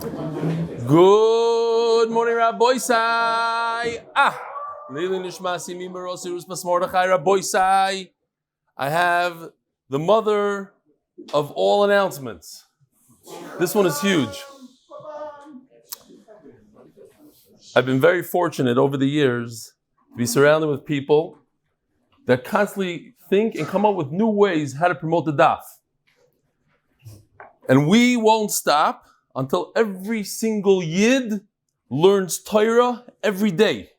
Good morning, Rabbi Sai. Rabbi Sai. I have the mother of all announcements. This one is huge. I've been very fortunate over the years to be surrounded with people that constantly think and come up with new ways how to promote the daf. And we won't stop until every single Yid learns Torah every day.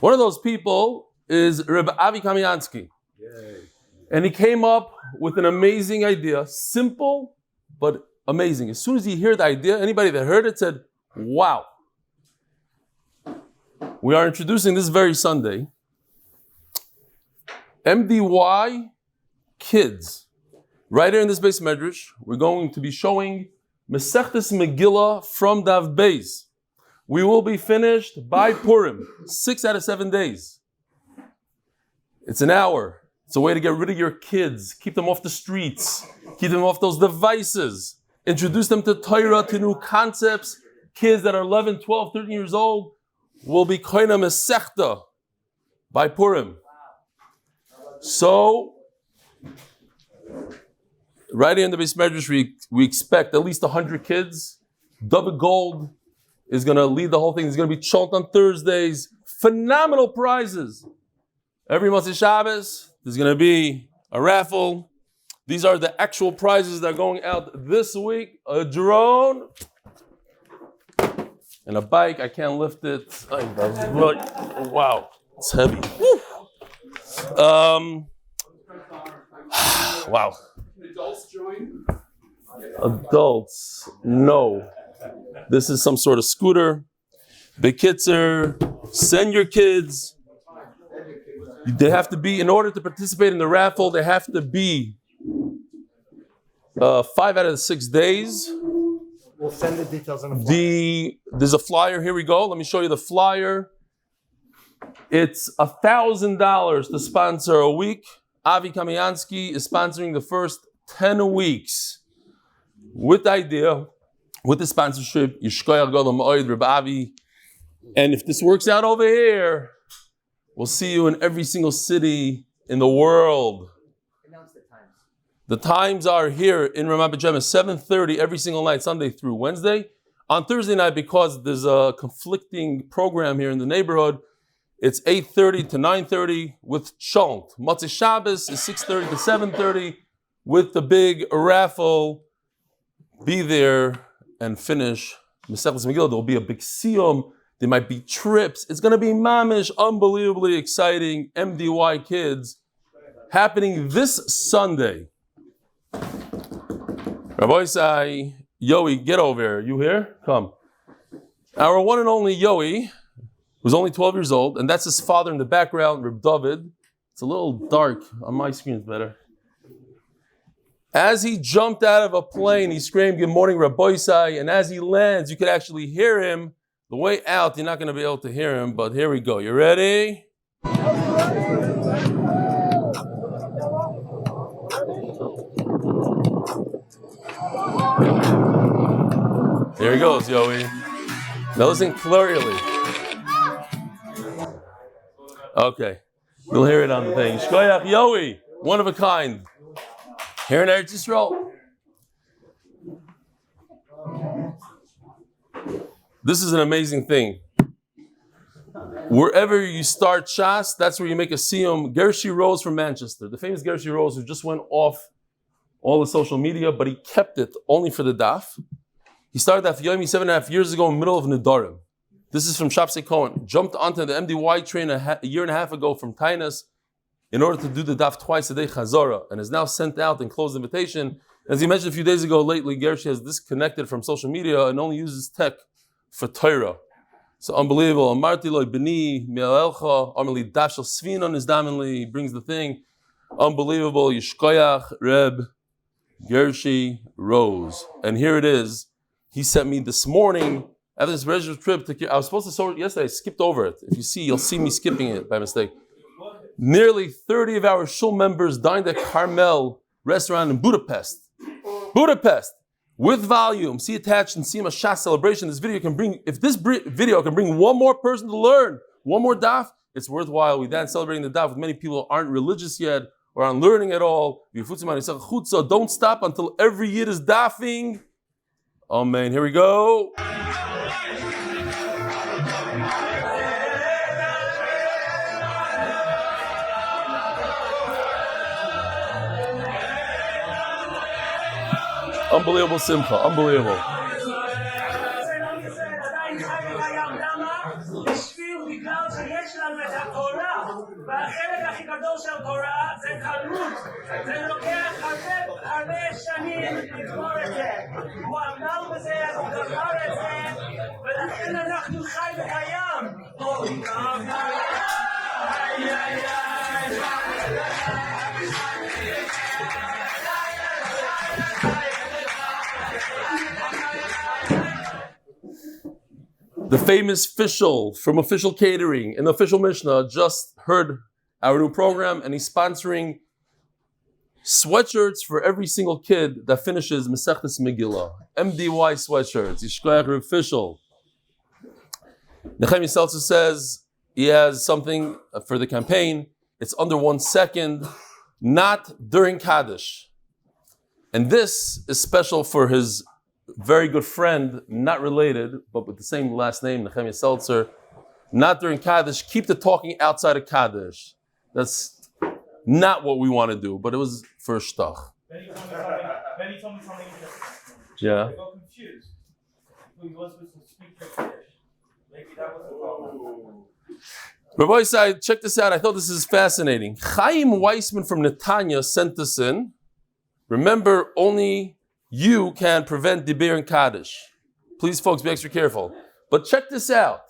One of those people is Rabbi Avi Kamiansky. And he came up with an amazing idea, simple but amazing. As soon as you hear the idea, anybody that heard it said, wow. We are introducing this very Sunday MDY Kids. Right here in this base medrash, we're going to be showing Masechtas Megillah from Daf Beis. We will be finished by Purim, 6 out of 7 days. It's an hour. It's a way to get rid of your kids, keep them off the streets, keep them off those devices, introduce them to Torah, to new concepts. Kids that are 11, 12, 13 years old will be koina Masechta by Purim. So, right here in the base medrash, we expect at least 100 kids. David Gold is going to lead the whole thing. He's going to be chant on Thursdays. Phenomenal prizes. Every Motzei Shabbos, there's going to be a raffle. These are the actual prizes that are going out this week. A drone and a bike. I can't lift it. Wow, it's heavy. Woo. Wow. Adults join? Adults, no. This is some sort of scooter. Bekitzer, send your kids. They have to be, in order to participate in the raffle, they have to be 5 out of the 6 days. We'll send the details on the flyer. There's a flyer. Here we go. Let me show you the flyer. It's $1,000 to sponsor a week. Avi Kamiansky is sponsoring the first 10 weeks with the idea, with the sponsorship, Yishkoyach Gadol Ma'od Reb Avi. And if this works out over here, we'll see you in every single city in the world. Announce the times. The times are here in Ramat Beit Shemesh, 7:30 every single night, Sunday through Wednesday. On Thursday night, because there's a conflicting program here in the neighborhood, it's 8:30 to 9:30 with chant. Motzei Shabbos is 6:30 to 7:30 with the big raffle. Be there and finish Masechtas Megillah. There will be a big siyum. There might be trips. It's going to be mamish, unbelievably exciting. MDY Kids happening this Sunday. Rabbi Sai, Yoey, get over here. You here? Come. Our one and only Yoey was only 12 years old, and that's his father in the background, Reb David. It's a little dark. On my screen it's better. As he jumped out of a plane, he screamed, "Good morning, Rabbi Sai," and as he lands, you could actually hear him. The way out, you're not going to be able to hear him, but here we go. You ready? There he goes, Yoey. Now listen clearly. Okay. You'll hear it on the thing. Shkoyach Yoey, one of a kind. Here in Eretz Yisrael. This is an amazing thing. Wherever you start Shas, that's where you make a siyum. Gershi Rose from Manchester, the famous Gershi Rose who just went off all the social media, but he kept it only for the daf. He started Daf Yomi 7.5 years ago in the middle of Nedarim. This is from Shapsei Cohen. Jumped onto the MDY train a year and a half ago from Tainas in order to do the daf twice a day, Chazara, and is now sent out and closed invitation. As he mentioned a few days ago, lately, Gershi has disconnected from social media and only uses tech for Torah. So unbelievable. Amarti loy b'ni mi'alelcha, Amali dashel svinon is damenly, brings the thing. Unbelievable. Yishkoyach Reb Gershi Rose. And here it is. He sent me this morning, after this regular trip, I was supposed to show it yesterday, I skipped over it. If you see, you'll see me skipping it by mistake. Nearly 30 of our shul members dined at Carmel restaurant in Budapest. with volume. See attached and Siyum Shas celebration. This video can bring, if this video can bring one more person to learn, one more daf, it's worthwhile. We then celebrating the daf with many people who aren't religious yet or aren't learning at all. Don't stop until every yid is dafing. Amen. Here we go. Unbelievable simcha, unbelievable. The famous official from Official Catering in the Official Mishnah just heard our new program, and he's sponsoring sweatshirts for every single kid that finishes Masechtas Megillah. MDY sweatshirts. Yishkoyach Official. Nehemiah Seltzer says he has something for the campaign. It's under 1 second, not during Kaddish. And this is special for his very good friend, not related, but with the same last name, Nehemiah Seltzer. Not during Kaddish. Keep the talking outside of Kaddish. That's not what we want to do, but it was for a shtach. Then he told me something interesting. Yeah. I got confused. He was supposed to speak Kaddish. Maybe that was the problem. Rabbi Isai, check this out. I thought this is fascinating. Chaim Weissman from Netanya sent this in. Remember, only you can prevent Dibir and Kaddish. Please, folks, be extra careful. But check this out.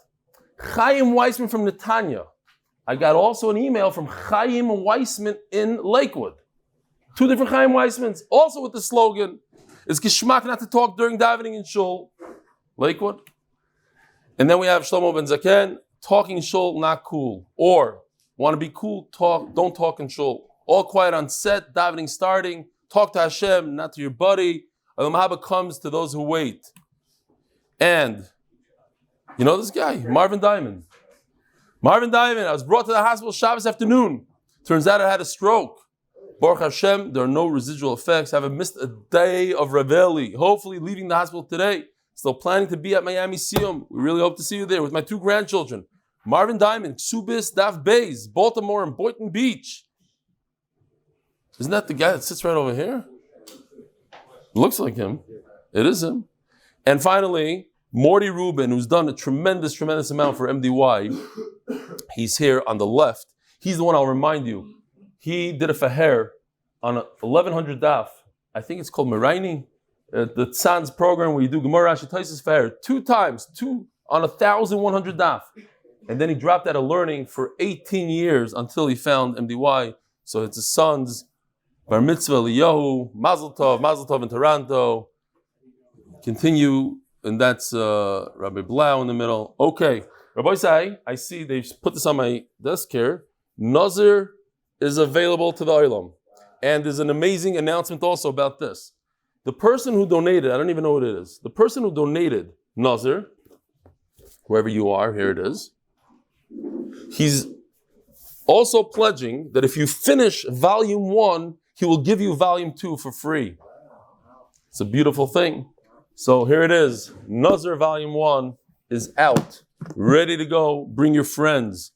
Chaim Weissman from Netanya. I got also an email from Chaim Weissman in Lakewood. 2 different Chaim Weissmans, also with the slogan, it's geschmack not to talk during davening in shul. Lakewood. And then we have Shlomo Ben Zaken, talking in shul, not cool. Or, want to be cool, don't talk in shul. All quiet on set, davening starting, talk to Hashem, not to your buddy. The Mahabba comes to those who wait. And, you know this guy, Marvin Diamond. Marvin Diamond, I was brought to the hospital Shabbos afternoon. Turns out I had a stroke. Baruch Hashem, there are no residual effects. I haven't missed a day of Raveli. Hopefully leaving the hospital today. Still planning to be at Miami Siyumim. We really hope to see you there with my 2 grandchildren. Marvin Diamond, Ksubis, Daf Beis, Baltimore and Boynton Beach. Isn't that the guy that sits right over here? Looks like him. It is him. And finally, Mordy Rubin, who's done a tremendous amount for MDY. He's here on the left. He's the one I'll remind you. He did a faher on 1100 daf. I think it's called Meraini. The Tzan's program where you do Gemara Rashi Taisus faher 2 times, 2 on 1100 daf. And then he dropped out of learning for 18 years until he found MDY. So it's his son's Bar Mitzvah, Eliyahu, Mazel Tov in Toronto. Continue, and that's Rabbi Blau in the middle. Okay, Rabbi Isai, I see they've put this on my desk here. Nazir is available to the Olam. And there's an amazing announcement also about this. The person who donated, I don't even know what it is. The person who donated Nazir, wherever you are, here it is. He's also pledging that if you finish volume 1, he will give you volume 2 for free. It's a beautiful thing. So here it is. Nazir volume 1 is out. Ready to go. Bring your friends.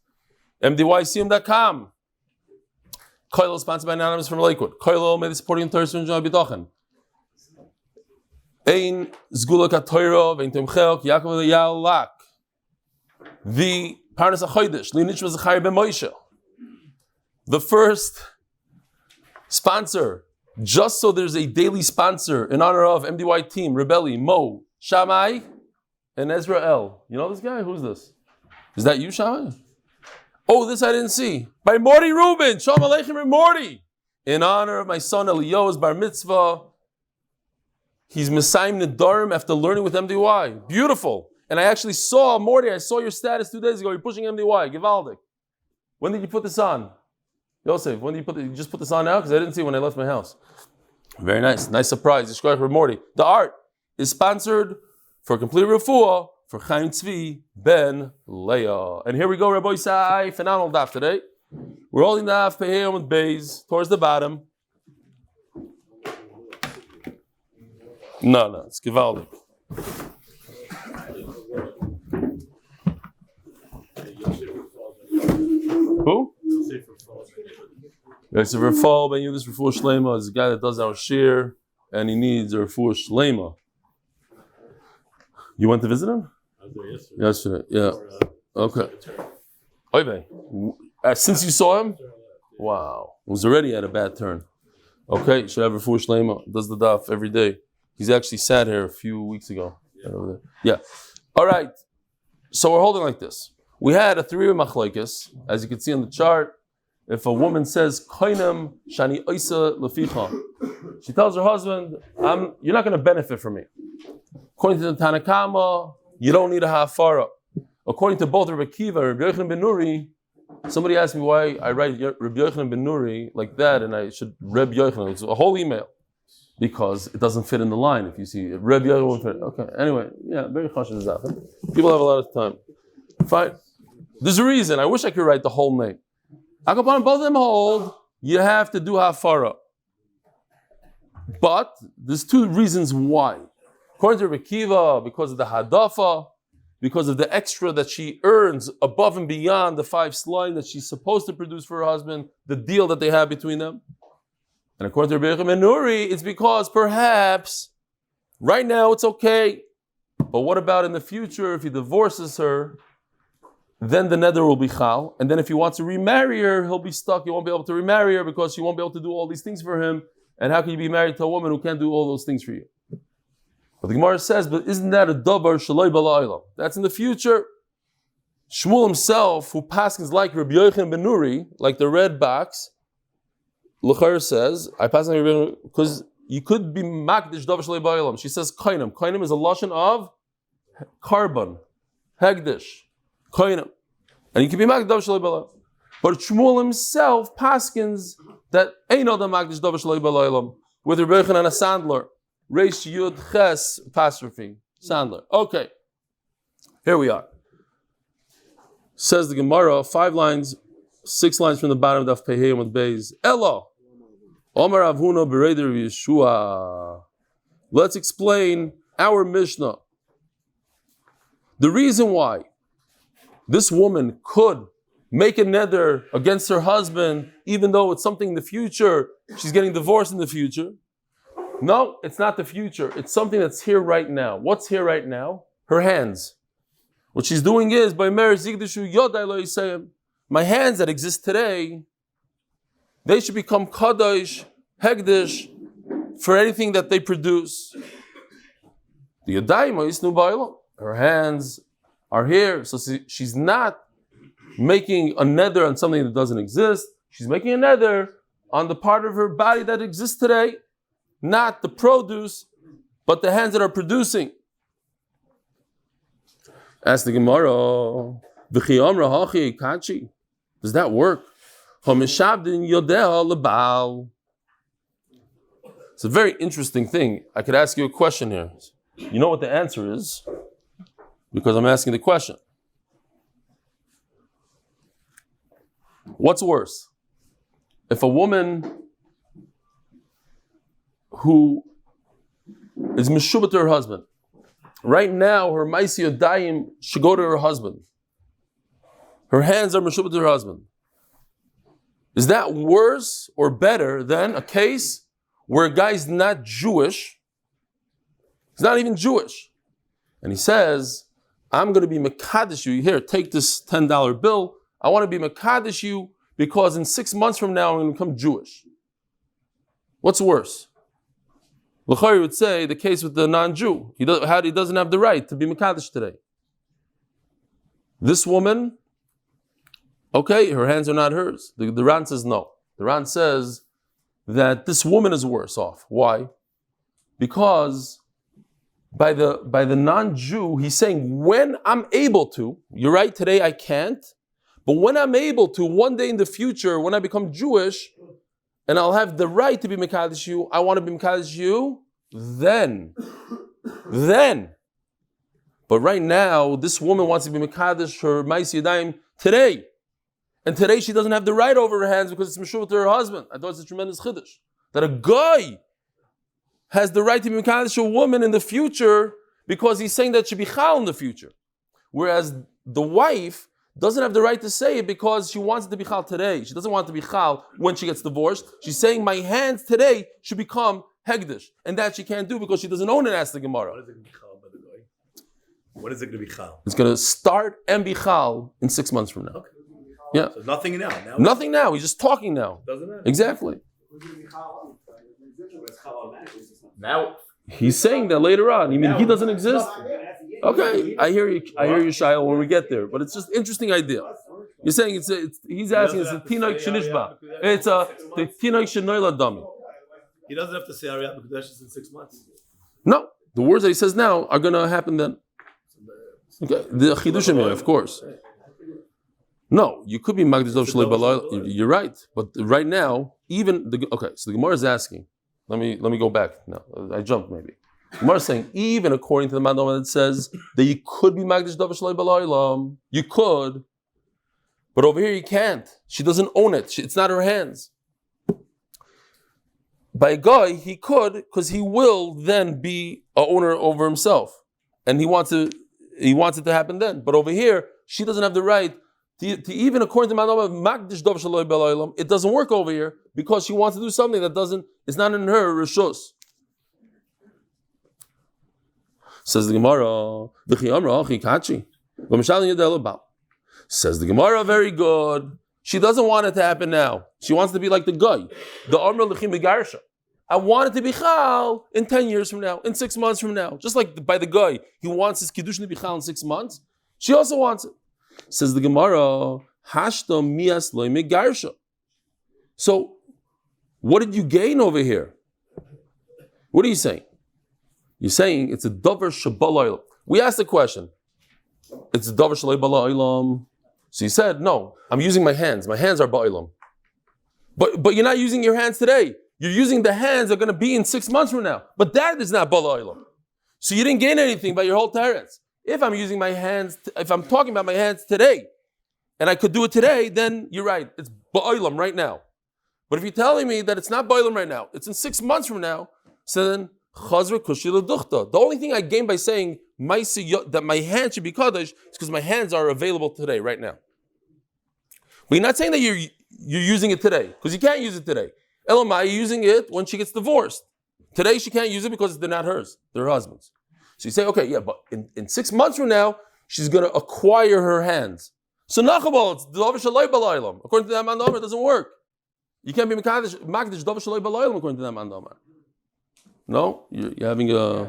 MDYCM.com. Koilo sponsored by Anonymous from Lakewood. Koilo may the supporting Thursday and John Bidochan. Ein Sgula Katoira, Vein Tומכיה, כיעקב ויעל lak. The Parnassa Chodesh, Linishma Zechrya ben Moshe. The first sponsor, just so there's a daily sponsor in honor of MDY team, Rebelli, Mo, Shammai, and Ezra L. You know this guy? Who's this? Is that you, Shammai? Oh, this I didn't see. By Mordy Rubin. Shalom Aleichem and Mordy. In honor of my son Eliyahu's bar mitzvah. He's mesayim Nedarim after learning with MDY. Beautiful. And I actually saw, Mordy, I saw your status 2 days ago. You're pushing MDY. Givaldik. When did you put this on? Yosef, when did you just put this on now? Because I didn't see it when I left my house. Very nice. Nice surprise. Mordy. The art. is sponsored for complete refuah for Chaim Tzvi ben Leah. And here we go, Rabbi Isai, phenomenal daf today. We're holding daf Amud Beis towards the bottom. No, it's gewaldig. Who? Yosef Rafal ben Yudis Refuah Shlema is the guy that does our shir, and he needs a Refuah Shlema. You went to visit him? I was there yesterday. Yeah. Okay. Oy, since you saw him? Wow. It was already at a bad turn. Okay, you should have Refuah Shlema. Does the daf every day. He's actually sat here a few weeks ago. Yeah. All right. So we're holding like this. We had a 3-way machlokes, as you can see on the chart. If a woman says, "Koinem shani oisa leficha," she tells her husband, "You're not going to benefit from me." According to the Tanakama, you don't need a hafara. According to both Rabbi Akiva and Rabbi Yochanan ben Nuri, somebody asked me why I write Rabbi Yochanan ben Nuri like that, and I should Rabbi Yochanan. It's a whole email because it doesn't fit in the line. If you see Rabbi Yochanan won't fit. Okay. Anyway, yeah, very chashuv is that. People have a lot of time. Fine. There's a reason. I wish I could write the whole name. Akapan, both of them hold, you have to do hafara. But there's 2 reasons why. According to Rabbi Akiva, because of the hadafa, because of the extra that she earns above and beyond the 5 slime that she's supposed to produce for her husband, the deal that they have between them. And according to Rabbi Yochanan ben Nuri, it's because perhaps right now it's okay, but what about in the future if he divorces her? Then the neder will be chal, and then if he wants to remarry her, he'll be stuck. He won't be able to remarry her because she won't be able to do all these things for him. And how can you be married to a woman who can't do all those things for you? But the Gemara says, but isn't that a davar shaloi b'la'olam? That's in the future. Shmuel himself, who paskins like Rabbi Yochanan ben Nuri, like the red box, L'chayr says, I pass on Rabbi Yochanan because you could be makdish davar shaloi b'la'olam. She says koinem. Koinem is a lashon of carbon, hegdish. Koinem. And you can be Magdav Shalai B'Olam. But Shmuel himself paskins that ain't no the Magdav Shalai B'Olam with Rabbi Yochanan and a Sandler. Reish Yud Ches apostrophe. Sandler. Okay. Here we are. Says the Gemara, 5 lines, 6 lines from the bottom of Daf Amud Beis. Elo. Omar Avuna Bereder Yeshua. Let's explain our Mishnah. The reason why this woman could make a neder against her husband, even though it's something in the future, she's getting divorced in the future. No, it's not the future. It's something that's here right now. What's here right now? Her hands. What she's doing is, by Mer Zigdishu Yodai Lo Yisayim, my hands that exist today, they should become Kadosh, Hegdish, for anything that they produce. The Yodayim Yisnu Ba'ilom. Her hands are here, so she's not making a neder on something that doesn't exist. She's making a neder on the part of her body that exists today, not the produce, but the hands that are producing. Ask the Gemara, does that work? It's a very interesting thing. I could ask you a question here. You know what the answer is? Because I'm asking the question. What's worse? If a woman who is meshubah to her husband, right now her maisi yodayim should go to her husband. Her hands are meshubah to her husband. Is that worse or better than a case where a guy's not Jewish? He's not even Jewish. And he says, I'm going to be Mekadesh you. Here, take this $10 bill. I want to be Mekadesh you because in 6 months from now I'm going to become Jewish. What's worse? L'chari would say the case with the non-Jew. He doesn't have the right to be Mekadesh today. This woman, okay, her hands are not hers. The Ran says no. The Ran says that this woman is worse off. Why? Because by the non-Jew, he's saying, when I'm able to, you're right, today I can't, but when I'm able to, one day in the future, when I become Jewish, and I'll have the right to be Mekadesh you, I want to be Mekadesh you, then then. But right now, this woman wants to be Mekadesh her Ma'aseh Yadayim today. And today she doesn't have the right over her hands because it's Meshuvah to her husband. I thought it's a tremendous chiddush. That a guy has the right to be Mekadesh a woman in the future because he's saying that she be Chal in the future. Whereas the wife doesn't have the right to say it because she wants it to be Chal today. She doesn't want it to be Chal when she gets divorced. She's saying my hands today should become Hegdish. And that she can't do because she doesn't own an Ask the Gemara. What is it going to be Chal? It's going to start and be Chal in 6 months from now. Okay. Yeah. So nothing now. Nothing now. He's just talking now. Doesn't matter. Exactly. Now. He's saying that later on. You mean he doesn't exist? Okay, I hear you. I hear you, Shail, when we get there. But it's just an interesting idea. You're saying he's asking. It's a tinoik shenishba. It's a tinoik shenoila dami. He doesn't have to say Ariyat B'Kadesh in 6 months. No, the words that he says now are going to happen then. Okay, the chidushim, of course. No, you could be Magdish Dov Shalei Balai. You're right, but right now, even so the Gemara is asking. Let me go back. No, I jumped maybe. The Gemara is saying even according to the Mandama that says that you could be Magdish Dov Shalei Balai. You could, but over here you can't. She doesn't own it. It's not her hands. By a guy, he could because he will then be an owner over himself, and he wants it to happen then. But over here, she doesn't have the right. To even according to Manama, Magdish Dov Shaloi Belaylam, it doesn't work over here because she wants to do something that it's not in her Rishus. Says the Gemara, says the Gemara, very good. She doesn't want it to happen now. She wants to be like the guy. The Amr Lechim Begarsha. I want it to be Chal in 10 years from now, in 6 months from now. Just like by the guy, he wants his Kiddush to be Chal in 6 months. She also wants it. Says the Gemara, Hashta mias loy megarsha. So, what did you gain over here? What are you saying? You're saying it's a davar shabalaylam. We asked the question. It's a davar shabalaylam. So you said, no, I'm using my hands. My hands are ba'ilam. But you're not using your hands today. You're using the hands that are going to be in 6 months from now. But that is not ba'ilam. So you didn't gain anything by your whole teretz. If I'm using my hands, if I'm talking about my hands today, and I could do it today, then you're right. It's ba'ilam right now. But if you're telling me that it's not ba'ilam right now, it's in 6 months from now, so then chazra kushi l'duchta. The only thing I gain by saying that my hands should be kaddish is because my hands are available today, right now. But you're not saying that you're using it today, because you can't use it today. Elamai, you're using it when she gets divorced. Today she can't use it because they're not hers, they're her husband's. So you say, okay, yeah, but in 6 months from now, she's going to acquire her hands. So nachabal, it's davar shaloi balaylam. According to that mandamar, it doesn't work. You can't be magdish davar shaloi balaylam according to that mandamar. No, you're having a. Are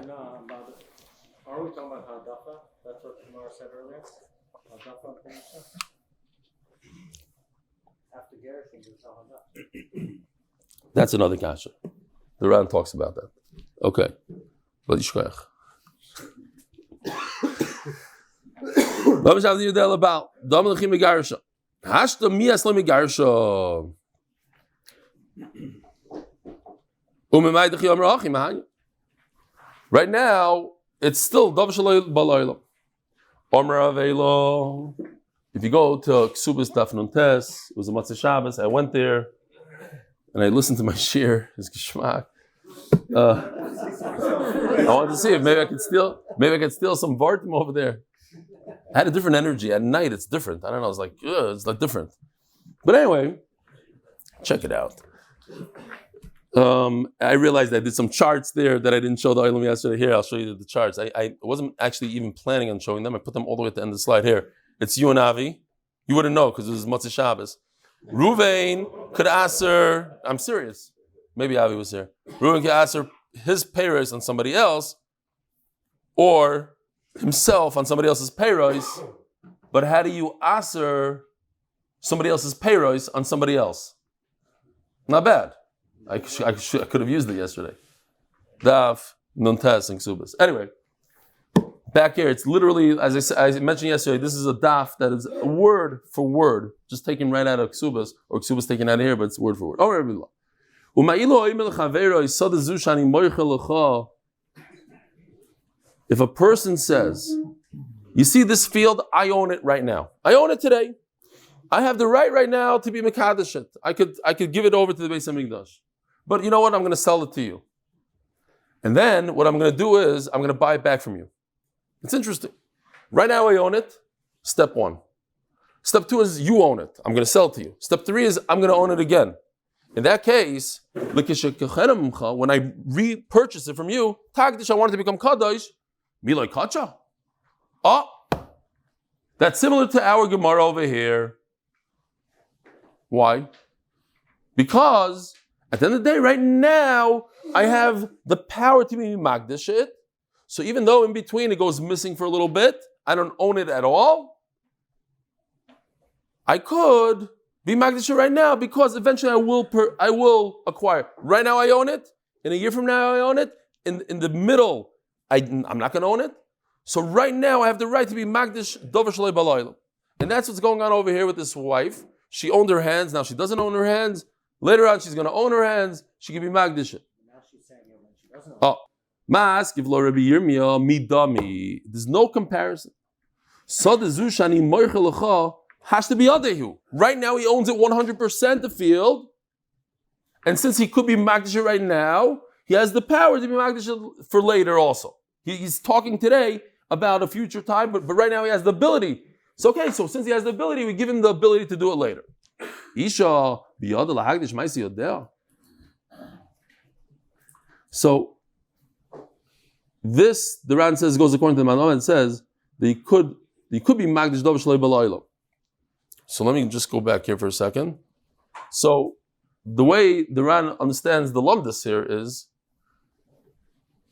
we talking about Hatzlacha? That's what Gemara said earlier. Hatzlacha and Parnassa. After Gershon, there's Hatzlacha. That's another kasha. The Ran talks about that. Okay, but yishkoyach. What was I telling about? Dominichim megarsha. Hashta mias lo megarsha. Right now, it's still davar shaloi balaylam. Omer avelo. If you go to Ksubas Daf Nuntes, it was a Matzah Shabbos. I went there and I listened to my shir, his geschmack. I wanted to see if maybe I could steal some Vartim over there. I had a different energy. At night, it's different. I don't know. It's like different. But anyway, check it out. I realized I did some charts there that I didn't show the Olam yesterday. Here, I'll show you the charts. I wasn't actually even planning on showing them. I put them all the way at the end of the slide here. It's you and Avi. You wouldn't know because it was Matzah Shabbos. Ruvain could answer. I'm serious. Maybe Avi was here. Ruvain could answer his payros on somebody else, or himself on somebody else's payros. But how do you answer somebody else's payros on somebody else? Not bad. I could have used it yesterday. Daf, Nuntes, and Ksubas. Anyway, back here, it's literally, as I mentioned yesterday, this is a daf that is word for word, just taken right out of Ksubas, or Ksubas taken out of here, but it's word for word. if a person says, you see this field, I own it right now. I own it today. I have the right now to be Mekadesh it. I could give it over to the Beis HaMikdash. But you know what? I'm going to sell it to you. And then what I'm going to do is I'm going to buy it back from you. It's interesting. Right now I own it. Step 1. Step 2 is you own it. I'm going to sell it to you. Step 3 is I'm going to own it again. In that case, when I repurchase it from you, Tagdish, I want it to become Kadosh, Miloi Kacha. Oh, that's similar to our Gemara over here. Why? Because at the end of the day, right now, I have the power to be Magdish it. So even though in between it goes missing for a little bit, I don't own it at all. I could be Magdish it right now because eventually I will acquire. Right now I own it. In a year from now I own it. In the middle, I'm not going to own it. So right now I have the right to be Magdish Dover Shalei Balayla. And that's what's going on over here with this wife. She owned her hands. Now she doesn't own her hands. Later on she's going to own her hands. She can be Magdish it. Now she's saying it when she doesn't. Oh. Mas give lo Rabbi Yirmiyah midami. There's no comparison. So the Zushani Moichelecha has to be Adehu. Right now he owns it 100% the field. And since he could be Magdish it right now, he has the power to be Magdish it for later also. He's talking today about a future time, but right now he has the ability. So okay, so since he has the ability, we give him the ability to do it later. Isha biyad lahagdish ma'isi yodea. So this, the Ran says, goes according to the Manama and says that he could be Magdish Dov Shalei Balayla. So let me just go back here for a second. So the way the Ran understands the Lumdus here is,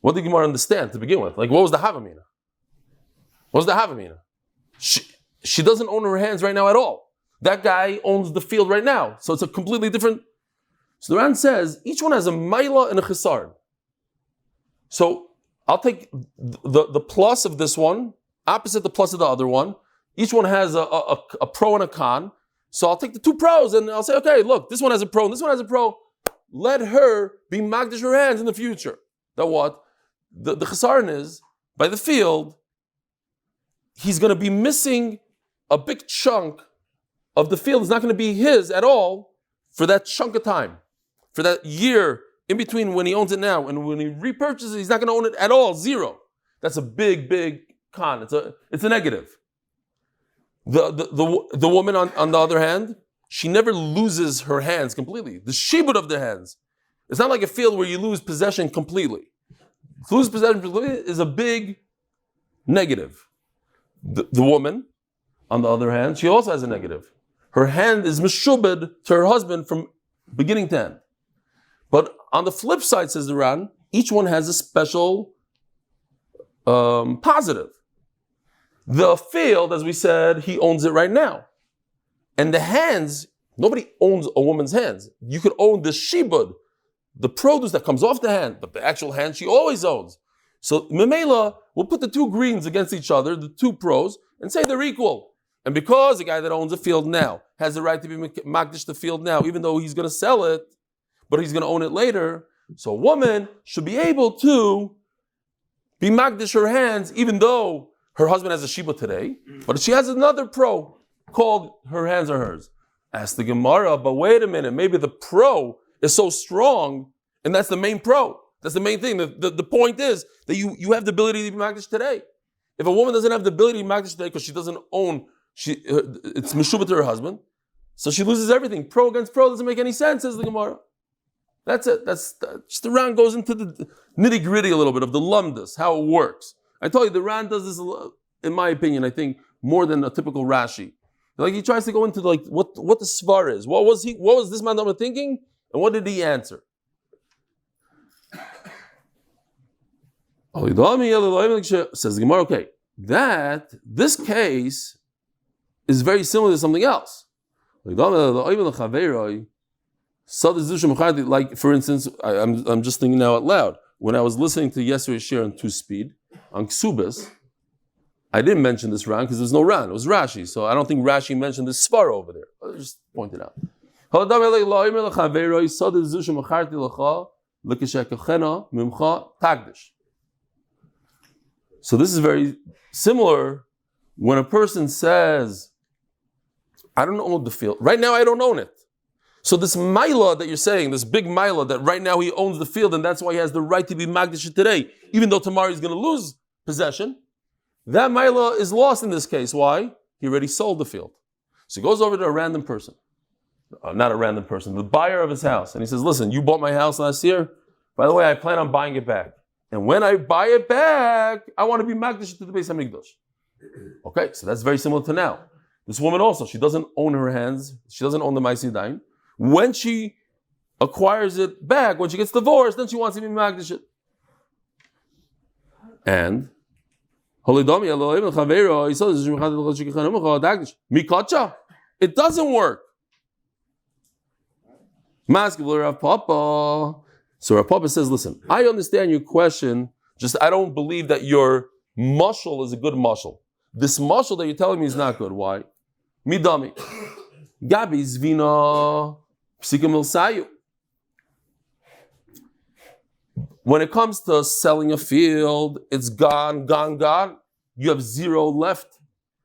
what did Gemara understand to begin with? Like, what was the Havamina? What was the Havamina? She doesn't own her hands right now at all. That guy owns the field right now. So it's a completely different. So the Ran says, each one has a Maila and a Chisar. So I'll take the plus of this one, opposite the plus of the other one. Each one has a pro and a con. So I'll take the 2 pros and I'll say, okay, look, this one has a pro and this one has a pro. Let her be Magdish her hands in the future. That what? The chesaron is, by the field, he's going to be missing a big chunk of the field. It's not going to be his at all for that chunk of time. For that year in between when he owns it now and when he repurchases it, he's not going to own it at all, 0. That's a big, big con. It's a negative. The woman on the other hand, she never loses her hands completely. The shibud of the hands. It's not like a field where you lose possession completely. To lose possession completely is a big negative. The woman, on the other hand, she also has a negative. Her hand is meshubed to her husband from beginning to end. But on the flip side, says the Ran, each one has a special positive. The field, as we said, he owns it right now. And the hands, nobody owns a woman's hands. You could own the shibud, the produce that comes off the hand, but the actual hand she always owns. So Memela will put the 2 greens against each other, the 2 pros, and say they're equal. And because the guy that owns a field now has the right to be Magdish the field now, even though he's going to sell it, but he's going to own it later, so a woman should be able to be Magdish her hands, even though her husband has a Shiba today, but she has another pro called her hands are hers. Ask the Gemara, but wait a minute, maybe the pro is so strong, and that's the main pro. That's the main thing. The point is that you have the ability to be Magdish today. If a woman doesn't have the ability to be Magdish today because she doesn't own, it's Meshubah to her husband, so she loses everything. Pro against pro doesn't make any sense, says the Gemara. That's it. Just the Ran goes into the nitty-gritty a little bit of the lumdus, how it works. I told you, the Ran does this, in my opinion, I think, more than a typical Rashi. Like he tries to go into like what the svar is. What was this man thinking? And what did he answer? Says the Gemara, okay, this case is very similar to something else. Like for instance, I'm just thinking now out loud. When I was listening to yesterday's share on 2-speed, on Ksubas, I didn't mention this Ran because there's no Ran. It was Rashi. So I don't think Rashi mentioned this Svar over there. I'll just point it out. So this is very similar when a person says, I don't own the field. Right now I don't own it. So this Maila that you're saying, this big Maila that right now he owns the field and that's why he has the right to be Magdish today, even though tomorrow he's going to lose possession, that Maila is lost in this case. Why? He already sold the field. So he goes over to a random person. Not a random person, the buyer of his house. And he says, listen, you bought my house last year. By the way, I plan on buying it back. And when I buy it back, I want to be Magdish to the Beis HaMikdash. Okay, so that's very similar to now. This woman also, she doesn't own her hands. She doesn't own the Ma'aseh. When she acquires it back, when she gets divorced, then she wants to be Magdish. And it doesn't work. So Rav Papa says, listen, I understand your question, just I don't believe that your mashal is a good mashal. This mashal that you're telling me is not good. Why? Midami. Gabi zvina psikim ilsayu. When it comes to selling a field, it's gone. You have zero left.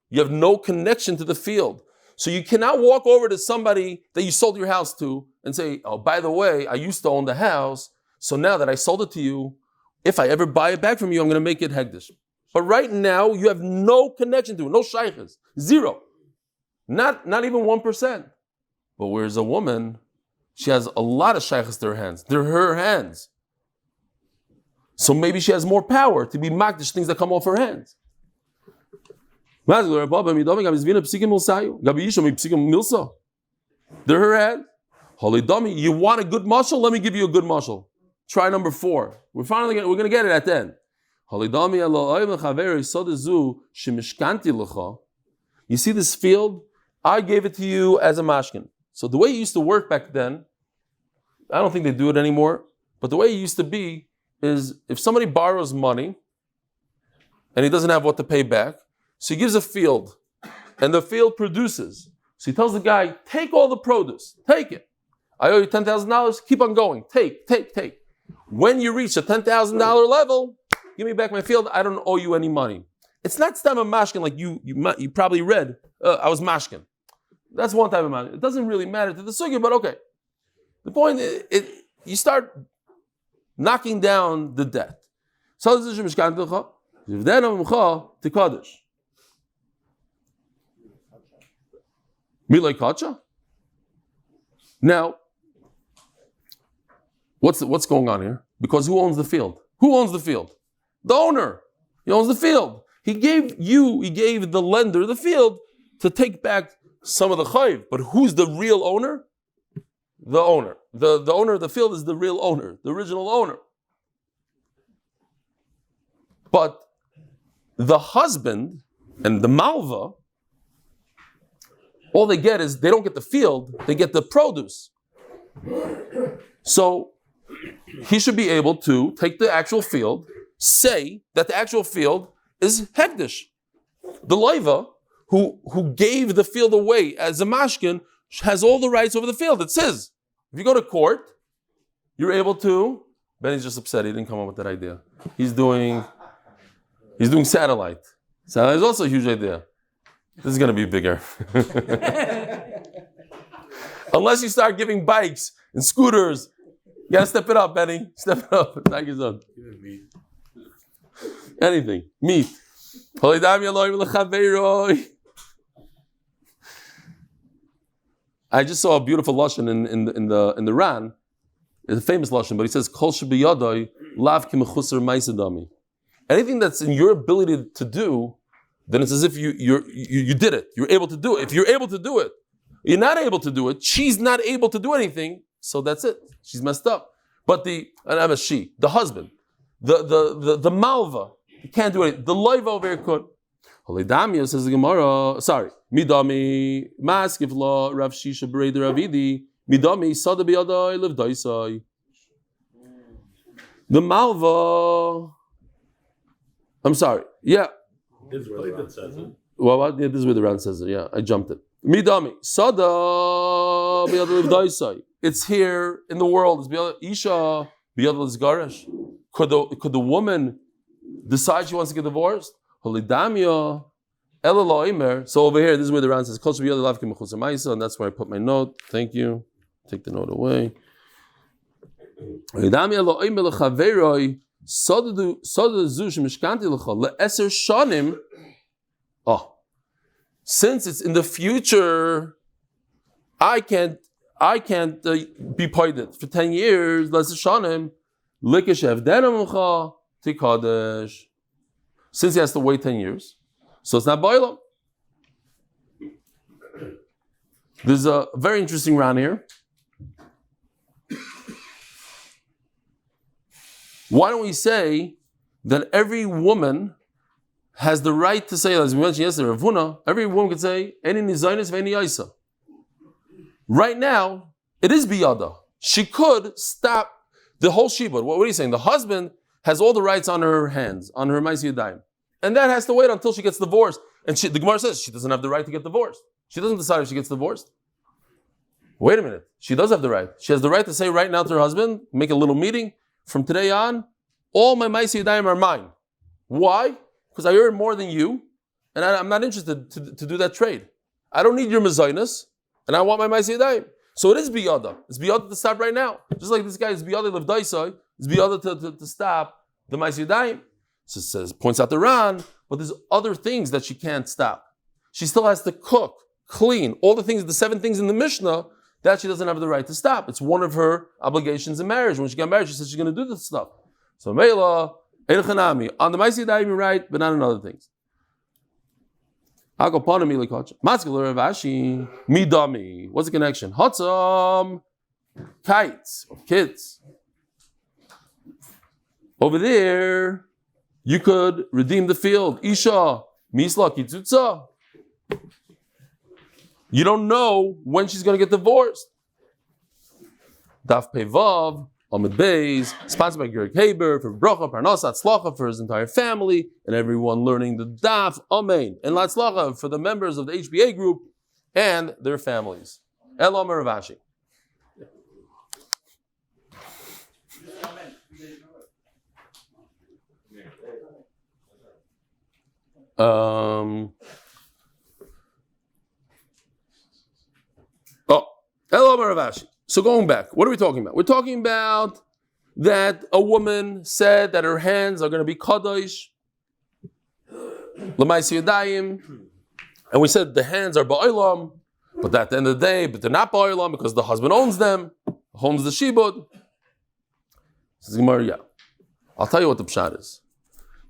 You have no connection to the field. So you cannot walk over to somebody that you sold your house to and say, oh, by the way, I used to own the house, so now that I sold it to you, if I ever buy it back from you, I'm going to make it hegdish. But right now, you have no connection to it, no shaykhs, zero. Not even 1%. But whereas a woman, she has a lot of shaykhs to her hands. They're her hands. So maybe she has more power to be makdish things that come off her hands. They're her hands. Holy dummy, you want a good mashal? Let me give you a good mashal. Try number 4. We're going to get it at the end. You see this field? I gave it to you as a mashkin. So the way it used to work back then, I don't think they do it anymore, but the way it used to be is if somebody borrows money and he doesn't have what to pay back, so he gives a field and the field produces. So he tells the guy, take all the produce, take it. I owe you $10,000, keep on going, take. When you reach a $10,000 level, give me back my field, I don't owe you any money. It's not stam of mashkin like you probably read, I was mashkin. That's one type of mashkin. It doesn't really matter to the sugya, but okay. The point is, you start knocking down the debt. Now, what's going on here? Because who owns the field? Who owns the field? The owner. He owns the field. He gave the lender the field to take back some of the chayiv. But who's the real owner? The owner. The owner of the field is the real owner, the original owner. But the husband and the malva, all they get is, they don't get the field, they get the produce. So he should be able to take the actual field, say that the actual field is hekdesh. The loiva, who gave the field away as a mashkin, has all the rights over the field. It's his. If you go to court, you're able to. Benny's just upset he didn't come up with that idea. He's doing satellite. Satellite is also a huge idea. This is going to be bigger. Unless you start giving bikes and scooters, you got to step it up, Benny. Step it up. Thank you, son. Anything. Meat. I just saw a beautiful lashon in the Ran. It's a famous lashon, but he says, "Kol shebiyadai lav kimechusar ma'asadami." Anything that's in your ability to do, then it's as if you did it. You're able to do it. If you're able to do it, you're not able to do it. She's not able to do anything, so that's it. She's messed up. But the husband, the malva, he can't do it. The loiva over here could. Holidamia says the Gemara. Sorry, midami maskiv la Rav Shisha Bereder Ravidi midami sada biyadai liv daisai. The malva. I'm sorry. Yeah. This is where it says it. Well, yeah, this is where the Ran says it. Yeah, I jumped it. Midami sada biyadai liv daisai. It's here in the world. It's biyadai isha biyadai zgaresh. Could the woman decides she wants to get divorced, so over here, this is where the Ran says, and that's where I put my note. Thank you. Take the note away. Oh, since it's in the future, I can't be poided for 10 years. Since he has to wait 10 years, so it's not boilam. There's a very interesting round here. Why don't we say that every woman has the right to say, as we mentioned yesterday, Ravuna, every woman could say, any nizaynis v'eni yaisa. Right now, it is biyada. She could stop the whole shibud. What are you saying? The husband has all the rights on her hands, on her ma'aseh yadayim. And that has to wait until she gets divorced. And the Gemara says she doesn't have the right to get divorced. She doesn't decide if she gets divorced. Wait a minute. She does have the right. She has the right to say right now to her husband, make a little meeting, from today on, all my ma'aseh yadayim are mine. Why? Because I earn more than you, and I'm not interested to do that trade. I don't need your mezainas, and I want my ma'aseh yadayim. So it is biyada. It's biyada to stop right now. Just like this guy is biyada levdaisai, it's biyada to stop the ma'aseh yadayim. So it says, points out the Ran, but there's other things that she can't stop. She still has to cook, clean, all the things, the 7 things in the Mishnah, that she doesn't have the right to stop. It's one of her obligations in marriage. When she got married, she said she's going to do this stuff. So Meila, Eilchanami, on the ma'aseh yadayim you're right, but not on other things. Midami. What's the connection? Hatzam, kites, kids. Over there, you could redeem the field. Isha, misla kitzutza. You don't know when she's going to get divorced. Daf Pevav, Amud Beis, sponsored by Haber for Beracha, Parnassa, Hatzlacha for his entire family and everyone learning the Daf, Amen, and Latzlacha for the members of the HBA Group and their families. Elam Ravashi. Elam Ravashi. So going back, what are we talking about? We're talking about that a woman said that her hands are going to be kadosh, l'maaseh yadayim, and we said the hands are ba'olam, but at the end of the day, but they're not ba'olam because the husband owns them, owns the shibud. Says Gemara, yeah. I'll tell you what the pshat is.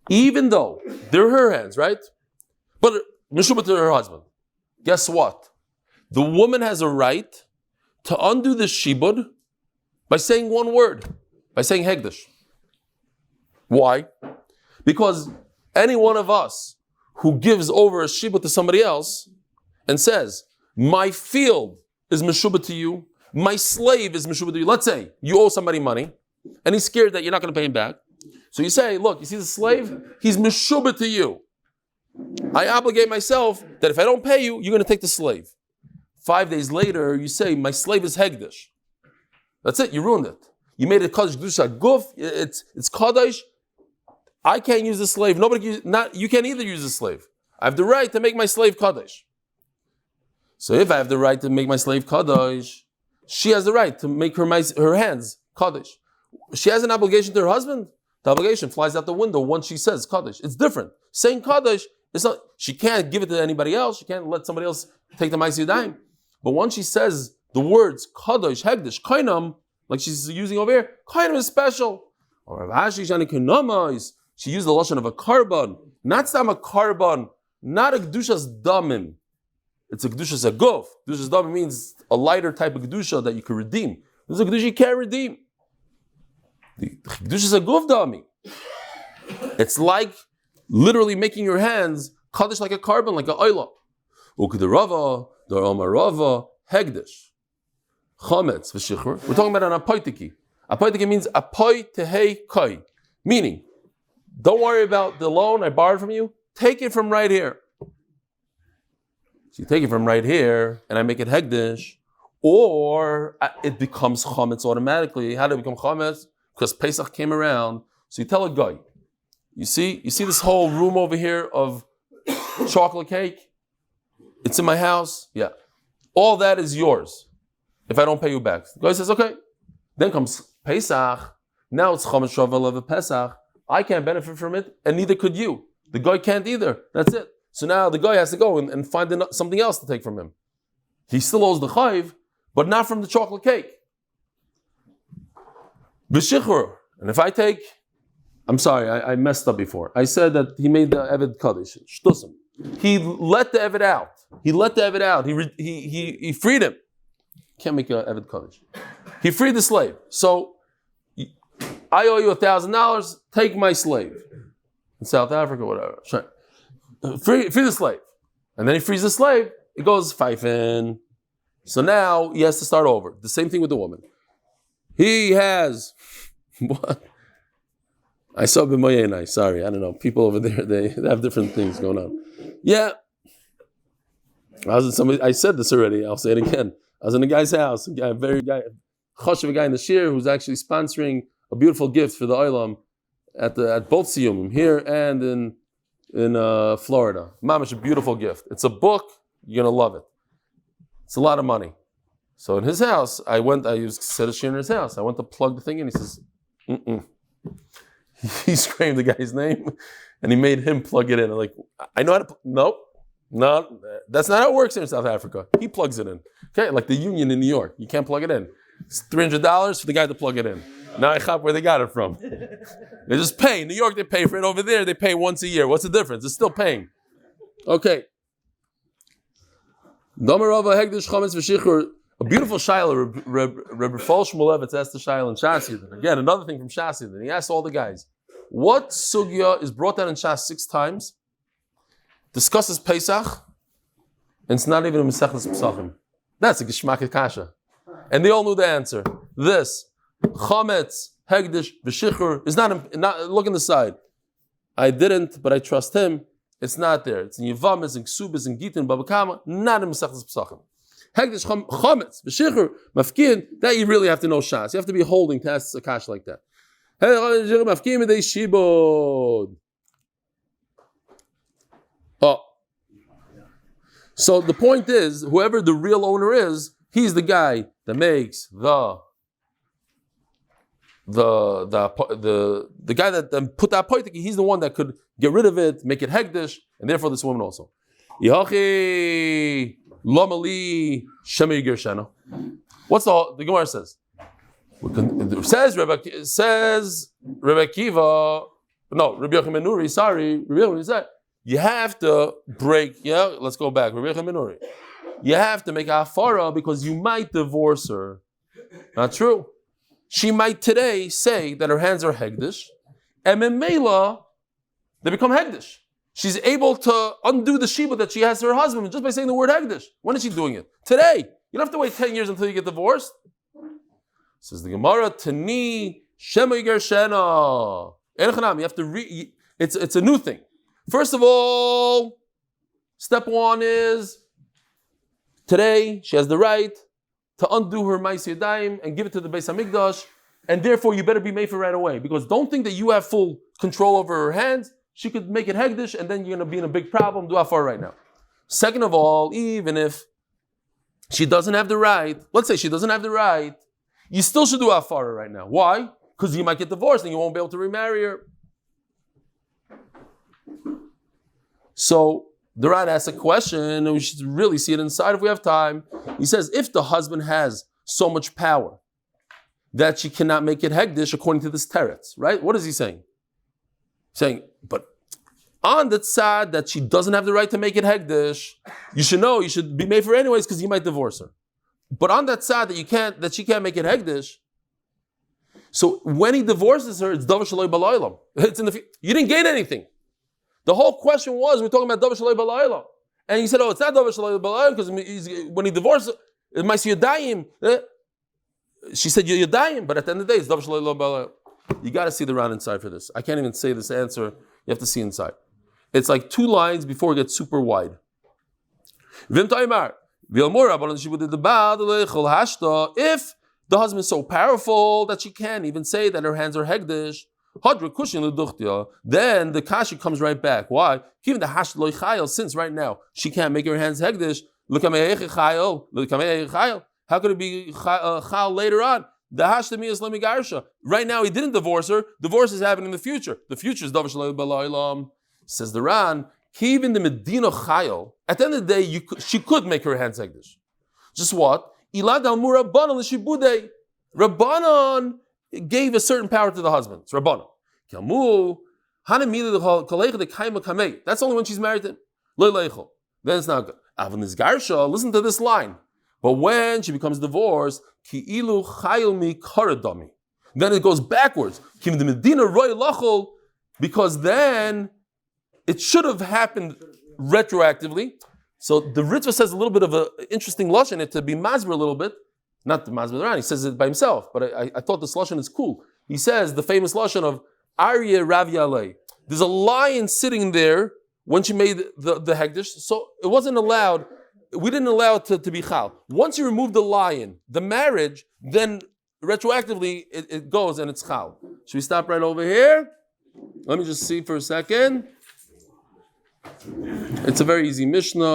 Even though they're her hands, right? But meshubah to her husband. Guess what? The woman has a right to undo the shibud by saying one word, by saying hegdish. Why? Because any one of us who gives over a shibud to somebody else and says, my field is meshubah to you, my slave is meshubah to you. Let's say you owe somebody money and he's scared that you're not going to pay him back. So you say, look, you see the slave? He's meshubah to you. I obligate myself that if I don't pay you, you're going to take the slave. 5 days later, you say, my slave is hegdish. That's it, you ruined it. You made it kadosh kedusha guf, it's kadosh. I can't use the slave. You can't either use the slave. I have the right to make my slave kadosh. So if I have the right to make my slave kadosh, she has the right to make her hands kadosh. She has an obligation to her husband. The obligation flies out the window once she says kadosh. It's different. Saying kadosh, it's not. She can't give it to anybody else. She can't let somebody else take the ma'aseh yadayim. But once she says the words kadosh, hegdish, kainam, like she's using over here, kainam is special. Or she used the lashon of a karban, not some a karban, not a kedushas damim. It's a kedushas aguf. Kedushas damim means a lighter type of kedusha that you can redeem. This is a kedusha you can't redeem. The kedushas aguf dami. It's like literally making your hands kadosh like a karban, like a oila. Ukedarava. Rava, hegdish, chametz, v'shichur. We're talking about an apoitiki. Apoitiki means apoy tehei koi, meaning, don't worry about the loan I borrowed from you. Take it from right here. So you take it from right here, and I make it hegdish, or it becomes chametz automatically. How did it become chametz? Because Pesach came around. So you tell a guy, You see this whole room over here of chocolate cake? It's in my house. Yeah. All that is yours if I don't pay you back. The guy says, okay. Then comes Pesach. Now it's Chomesh Shovel of Pesach. I can't benefit from it, and neither could you. The guy can't either. That's it. So now the guy has to go and find something else to take from him. He still owes the chayiv, but not from the chocolate cake. B'shichur. And if I take, I'm sorry, I messed up before. I said that he made the Eved Kaddish. Shtusim. He let the Eved out. He freed him. Can't make an Eved Kaddish. He freed the slave. So I owe you $1,000. Take my slave in South Africa, whatever. Free the slave, and then he frees the slave. It goes pfeifen. So now he has to start over. The same thing with the woman. He has what? I saw b'moyenai. Sorry, I don't know. People over there they have different things going on. Yeah, I said this already. I'll say it again. I was in a guy's house. A guy in the shir who's actually sponsoring a beautiful gift for the Olam at both Siyumim here and in Florida. Mamash, a beautiful gift. It's a book. You're gonna love it. It's a lot of money. So in his house, I said a shir in his house. I went to plug the thing in. He says, He screamed the guy's name, and he made him plug it in. I'm like, I know how to. No, that's not how it works here in South Africa. He plugs it in. Okay, like the union in New York, you can't plug it in. It's $300 for the guy to plug it in. Now I chop where they got it from. They just pay. In New York, they pay for it. Over there, they pay once a year. What's the difference? It's still paying. Okay. A beautiful shaila. Rebbe Fol Shmulevitz asked the shaila in Shas Yidin. Again, another thing from Shas Yidin. He asked all the guys, what sugya is brought down in Shas 6 times, discusses Pesach, and it's not even a Mesechus Pesachim. That's a Geshmak Kasha. And they all knew the answer. This, Chametz, Hegdish, V'shichur, is not, look on the side. I didn't, but I trust him. It's not there. It's in Yevamis, in Ksubis, in Gitin, Baba Kama, not in Mesechus Pesachim. Hegdish, Chametz, V'shichur, Mafkin, that you really have to know Shas. You have to be holding to ask a kash like that. Oh. So the point is, whoever the real owner is, he's the guy that makes the guy that put that poitik. He's the one that could get rid of it, make it hegdish, and therefore this woman also. What's the Gemara says? Says Rebbe Akiva. No, Rabbi Yochanan ben Nuri. Sorry, Rabbi Yochanan said you have to break. Yeah, let's go back. Rabbi Yochanan ben Nuri. You have to make a hafara because you might divorce her. Not true. She might today say that her hands are hegdish, and memela they become hegdish. She's able to undo the shiba that she has to her husband just by saying the word hegdish. When is she doing it? Today. You don't have to wait 10 years until you get divorced. Says the Gemara, Tani Shema Gershena. You have to it's a new thing. First of all, step 1 is today she has the right to undo her Ma'aseh Yadayim and give it to the Beis Hamikdash, and therefore you better be made for right away. Because don't think that you have full control over her hands. She could make it hegdish, and then you're going to be in a big problem. Do afar right now. Second of all, even if she doesn't have the right, let's say she doesn't have the right, you still should do afar right now. Why? Because you might get divorced and you won't be able to remarry her. So the Ran asks a question, and we should really see it inside if we have time. He says, if the husband has so much power that she cannot make it hegdish according to this teretz, right? What is he saying? Saying, but on the tzad that she doesn't have the right to make it hegdish, you should know you should be made for anyways because you might divorce her. But on that tzad that she can't make it hegdish, so when he divorces her, it's davar shaloi b'laylam. It's you didn't gain anything. The whole question was, we're talking about davar shaloi b'laylam. And he said, oh, it's not davar shaloi b'laylam because when he divorced her, it might see yadayim. She said, you're yadayim, but at the end of the day, it's davar shaloi b'laylam. You got to see the round inside for this. I can't even say this answer. You have to see inside. It's like 2 lines before it gets super wide. If the husband is so powerful that she can't even say that her hands are hegdish, Then the kashi comes right back. Why? Given the hash loy chayil, since right now she can't make her hands hegdish. How could it be chayil later on? The hash is lemigarsha. Right now he didn't divorce her. Divorce is happening in the future. The future is davar shaloi balaylam. Says the Ran. Even the Medina chayil. At the end of the day, she could make her hands hegdish. Just what? Ilad almur Rabbanon l'shibudei. Rabbanon gave a certain power to the husband. It's Rabbanon. That's only when she's married to him. Then it's not good. Listen to this line. But when she becomes divorced, then it goes backwards. Because then it should have happened retroactively. So the Ritva says a little bit of an interesting lashon in it to be masber a little bit. Not the masber Ran, he says it by himself, but I thought this lashon is cool. He says the famous lashon of Aryeh Rav Yaleh. There's a lion sitting there when she made the hegdish, so it wasn't allowed. We didn't allow it to be chal. Once you remove the lion, the marriage, then retroactively it goes and it's chal. Should we stop right over here? Let me just see for a second. It's a very easy Mishnah.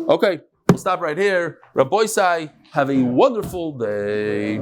Okay, we'll stop right here. Rabbi Sai, have a wonderful day.